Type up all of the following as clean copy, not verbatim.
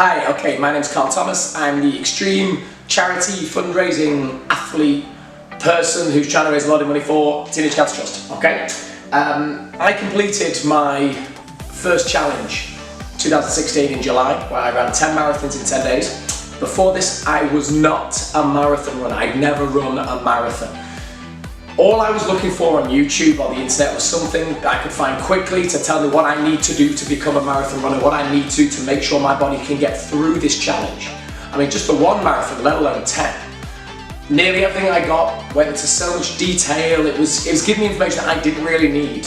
Hi, okay, my name's Carl Thomas. I'm the extreme charity fundraising athlete person who's trying to raise a lot of money for Teenage Cancer Trust, okay? I completed my first challenge 2016 in July, where I ran 10 marathons in 10 days. Before this, I was not a marathon runner. I'd never run a marathon. All I was looking for on YouTube or the internet was something that I could find quickly to tell me what I need to do to become a marathon runner, what I need to make sure my body can get through this challenge. I mean, just the one marathon, let alone 10. Nearly everything I got went into so much detail. It was giving me information that I didn't really need.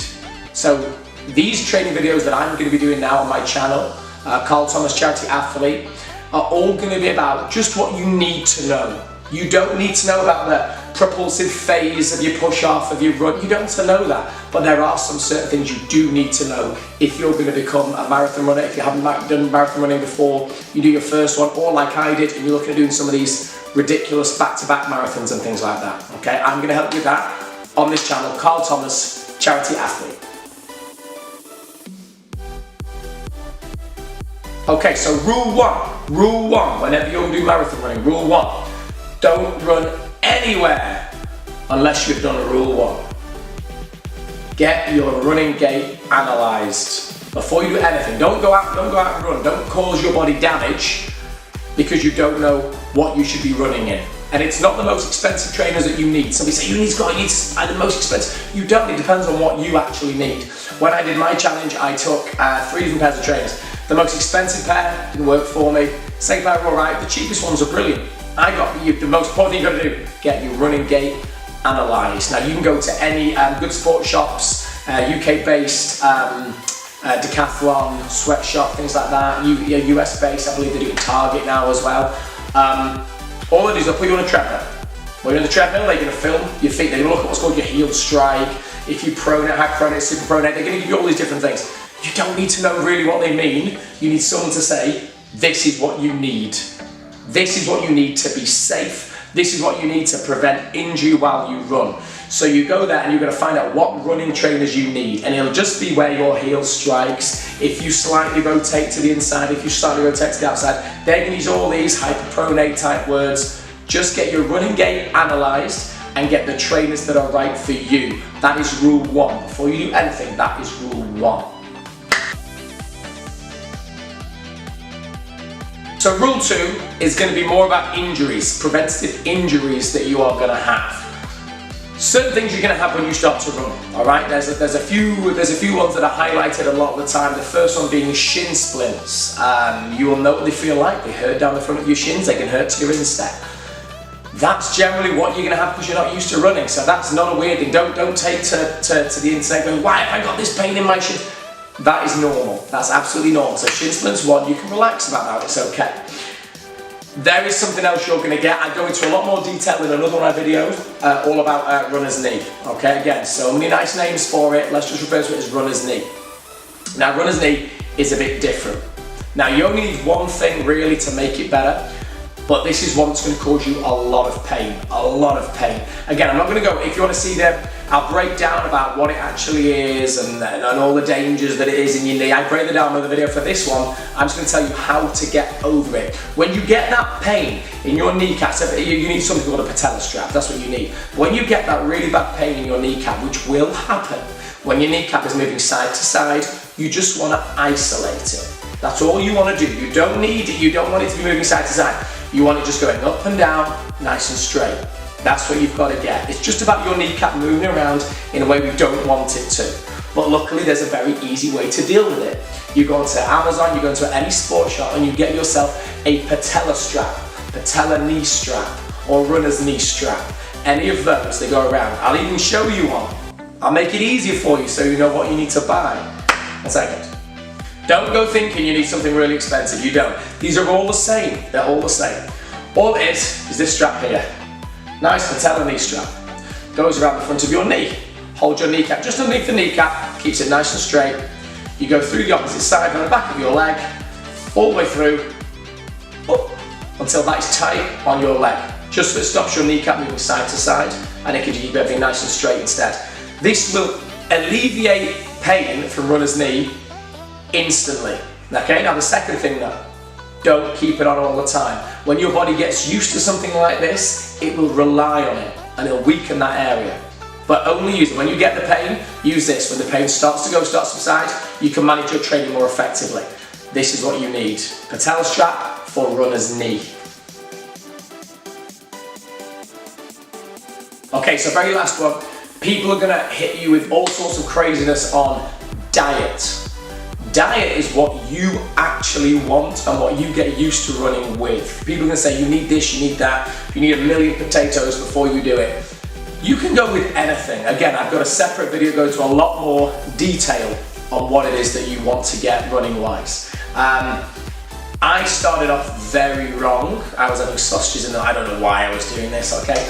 So these training videos that I'm going to be doing now on my channel, Carlthomascharityathlete, are all going to be about just what you need to know. You don't need to know about the propulsive phase of your push-off, of your run. You don't need to know that, but there are some certain things you do need to know if you're going to become a marathon runner. If you haven't done marathon running before, you do your first one, or like I did, and you're looking at doing some of these ridiculous back-to-back marathons and things like that. Okay, I'm going to help you with that on this channel, Carl Thomas, Charity Athlete. Okay, so rule one, whenever you're doing marathon running, rule one. Don't run anywhere unless you've done a rule one. Get your running gait analysed before you do anything. Don't go out and run. Don't cause your body damage because you don't know what you should be running in. And it's not the most expensive trainers that you need. Somebody say you need to buy the most expensive. You don't. It depends on what you actually need. When I did my challenge, I took 3 different pairs of trainers. The most expensive pair didn't work for me. Second pair were alright. The cheapest ones are brilliant. The most important thing you've got to do, get your running gait analysed. Now you can go to any good sports shops, UK-based, Decathlon, sweatshop, things like that, US-based, I believe they do it in Target now as well. All they do is they'll put you on a treadmill. When you're on the treadmill, they're going to film your feet, they're going to look at what's called your heel strike, if you pronate, high pronate, super pronate, they're going to give you all these different things. You don't need to know really what they mean, you need someone to say, this is what you need. This is what you need to be safe. This is what you need to prevent injury while you run. So you go there and you're going to find out what running trainers you need, and it'll just be where your heel strikes. If you slightly rotate to the inside, if you slightly rotate to the outside, they're going to use all these hyperpronate type words. Just get your running gait analysed and get the trainers that are right for you. That is rule one. Before you do anything, that is rule one. So rule 2 is going to be more about injuries, preventative injuries that you are going to have. Certain things you're going to have when you start to run, alright? There's a few ones that are highlighted a lot of the time. The first one being shin splints. You will know what they feel like. They hurt down the front of your shins, they can hurt to your instep. That's generally what you're going to have because you're not used to running, so that's not a weird thing. Don't take to the internet going, why have I got this pain in my shins? That is normal. That's absolutely normal. So shin splints, one, you can relax about that, it's okay. There is something else you're going to get. I go into a lot more detail in another one of my videos, all about runner's knee. Okay, again, so many nice names for it. Let's just refer to it as runner's knee. Now, runner's knee is a bit different. Now, you only need one thing really to make it better, but this is one that's going to cause you a lot of pain, Again, I'm not going to go, if you want to see that, I'll break down about what it actually is and all the dangers that it is in your knee. I break that down in the video for this one. I'm just going to tell you how to get over it. When you get that pain in your kneecap, so you need something called a patella strap, that's what you need. When you get that really bad pain in your kneecap, which will happen when your kneecap is moving side to side, you just want to isolate it. That's all you want to do. You don't need it, you don't want it to be moving side to side. You want it just going up and down, nice and straight. That's what you've got to get. It's just about your kneecap moving around in a way we don't want it to. But luckily there's a very easy way to deal with it. You go onto Amazon, you go into any sports shop and you get yourself a patella strap, patella knee strap, or runner's knee strap. Any of those that go around. I'll even show you one. I'll make it easier for you so you know what you need to buy. 1 second. Don't go thinking you need something really expensive, you don't. These are all the same, they're all the same. All it is this strap here. Nice patella knee strap. Goes around the front of your knee. Hold your kneecap just underneath the kneecap, keeps it nice and straight. You go through the opposite side on the back of your leg, all the way through, up, until that is tight on your leg. Just so it stops your kneecap moving side to side, and it can keep everything nice and straight instead. This will alleviate pain from runner's knee instantly. Okay, now the second thing though, Don't keep it on all the time. When your body gets used to something like this, it will rely on it and it'll weaken that area. But only use it. When you get the pain, use this. When the pain starts to subside, you can manage your training more effectively. This is what you need. Patella strap for runner's knee. Okay, so very last one. People are gonna hit you with all sorts of craziness on diet. Diet is what you actually want and what you get used to running with. People are gonna say you need this, you need that, you need 1,000,000 potatoes before you do it. You can go with anything. Again, I've got a separate video going into a lot more detail on what it is that you want to get running wise. I started off very wrong. I was having sausages in there. I don't know why I was doing this, okay?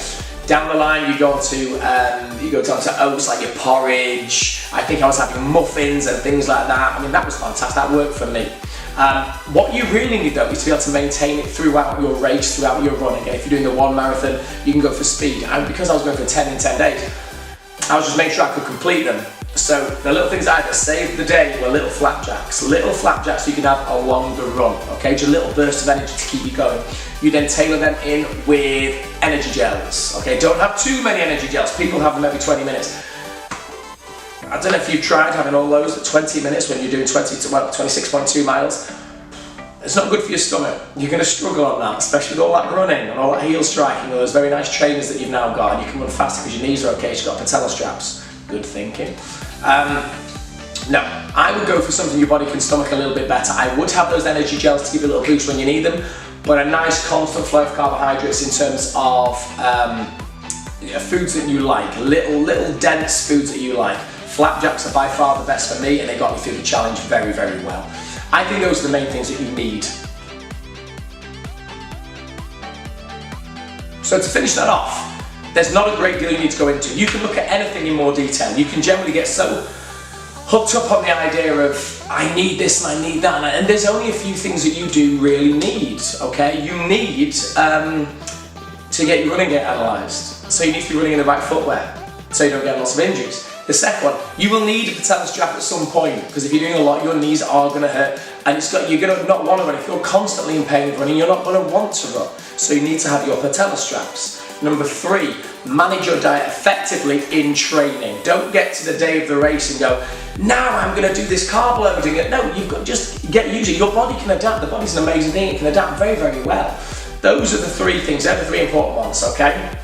Down the line, you go on to oats like your porridge. I think I was having muffins and things like that. I mean, that was fantastic. That worked for me. What you really need though is to be able to maintain it throughout your race, throughout your running. And if you're doing the 1 marathon, you can go for speed. And because I was going for 10 in 10 days, I was just making sure I could complete them. So the little things I had that saved the day were little flapjacks. Little flapjacks you can have along the run, okay? Just a little burst of energy to keep you going. You then tailor them in with energy gels, okay? Don't have too many energy gels. People have them every 20 minutes. I don't know if you've tried having all those at 20 minutes when you're doing 26.2 miles. It's not good for your stomach. You're going to struggle on that, especially with all that running and all that heel striking, all those very nice trainers that you've now got, and you can run faster because your knees are okay, you've got patella straps. Good thinking. No, I would go for something your body can stomach a little bit better. I would have those energy gels to give you a little boost when you need them, but a nice constant flow of carbohydrates in terms of foods that you like, little dense foods that you like. Flapjacks are by far the best for me, and they got me through the challenge very, very well. I think those are the main things that you need. So to finish that off, there's not a great deal you need to go into. You can look at anything in more detail. You can generally get so hooked up on the idea of, I need this and I need that, and there's only a few things that you do really need, okay? You need to get your running gear analysed. So you need to be running in the right footwear, so you don't get lots of injuries. The second one, you will need a patella strap at some point, because if you're doing a lot, your knees are going to hurt, and you're going to not want to run. If you're constantly in pain running, you're not going to want to run. So you need to have your patella straps. Number 3, manage your diet effectively in training. Don't get to the day of the race and go, now I'm going to do this carb loading. No, you've got to just get used to it. Your body can adapt. The body's an amazing thing. It can adapt very, very well. Those are the 3 things. They're the 3 important ones, okay?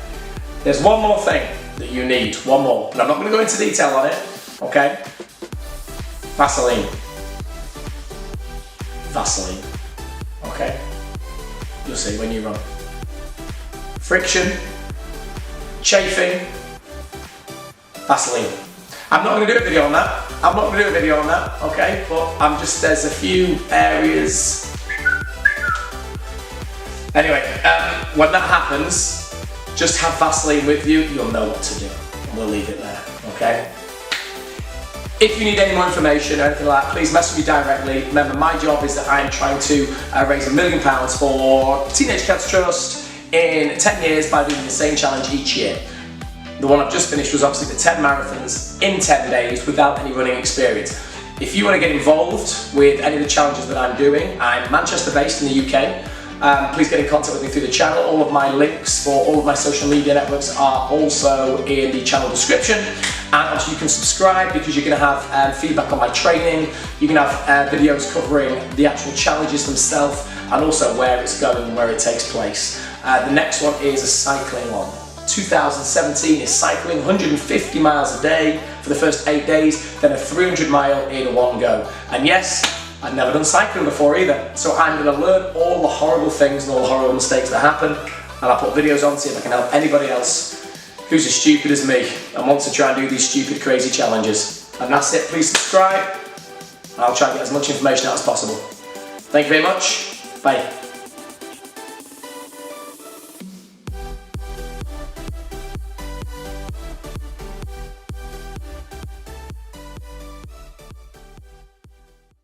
There's one more thing that you need. One more. And I'm not going to go into detail on it, okay? Vaseline. Vaseline. Okay? You'll see when you run. Friction, chafing, Vaseline. I'm not going to do a video on that. Okay? But there's a few areas. Anyway, when that happens, just have Vaseline with you, you'll know what to do. And we'll leave it there, okay? If you need any more information or anything like that, please message me directly. Remember, my job is that I'm trying to raise £1 million for Teenage Cancer Trust in 10 years by doing the same challenge each year. The one I've just finished was obviously the 10 marathons in 10 days without any running experience. If you want to get involved with any of the challenges that I'm doing, I'm Manchester based in the UK. Please get in contact with me through the channel. All of my links for all of my social media networks are also in the channel description. And obviously you can subscribe because you're going to have feedback on my training. You can have videos covering the actual challenges themselves and also where it's going and where it takes place. The next one is a cycling one. 2017 is cycling 150 miles a day for the first 8 days, then a 300 mile in one go. And yes, I've never done cycling before either, so I'm going to learn all the horrible things and all the horrible mistakes that happen, and I'll put videos on to see if I can help anybody else who's as stupid as me and wants to try and do these stupid, crazy challenges. And that's it. Please subscribe, and I'll try and get as much information out as possible. Thank you very much. Bye.